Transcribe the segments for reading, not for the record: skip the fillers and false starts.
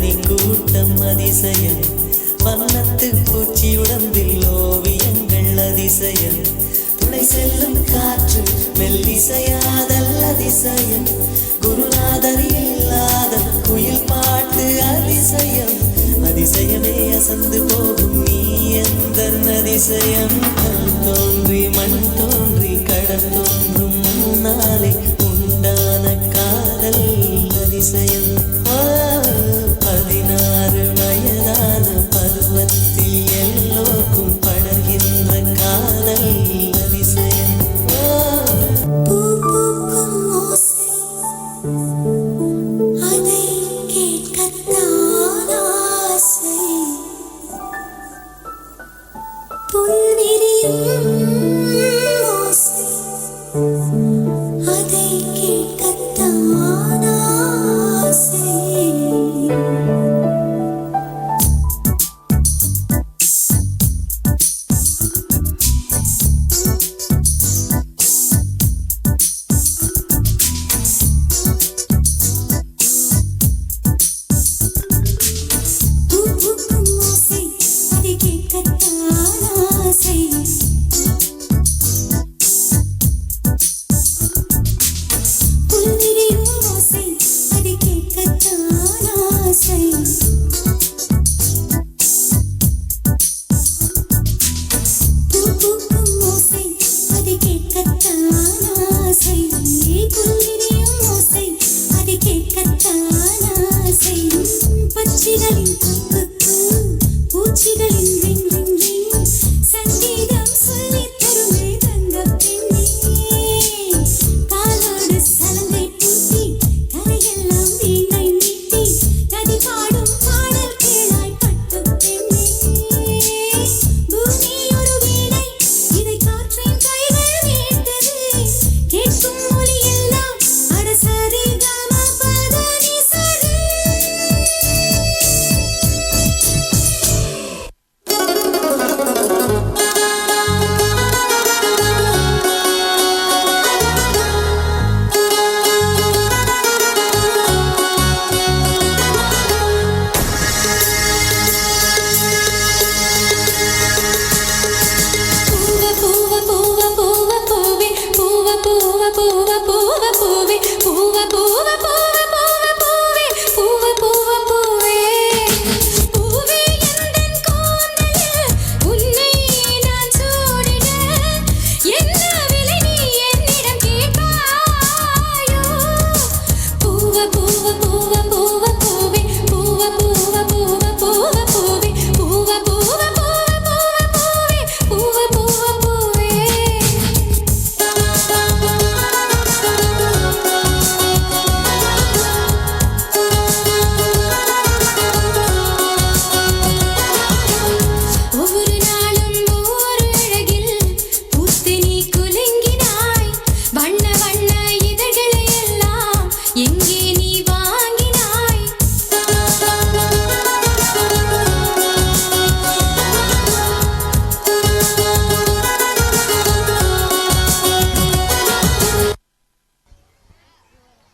தேனி கூட்டம் அதிசயம், வண்ணத்து பூச்சி உடம்பில் ஓவியங்கள் அதிசயம், துணை செல்லும் காற்று மெல்லிசையாதல் அதிசயம், குருநாதர் இல்லாத குயில் பாட்டு அதிசயம், அதிசயமே அசந்து போகும் நீ எந்தன் அதிசயம். கல் தோன்றி மண் தோன்றி கடல் தோன்றும் முன்னாலே உண்டான காதல் அதிசயம். 16 வயதான பருவத்தில் எல்லோருக்கும் படர்கின்ற காதல் அதிசயம்.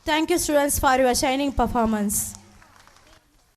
Thank you students for your shining performance.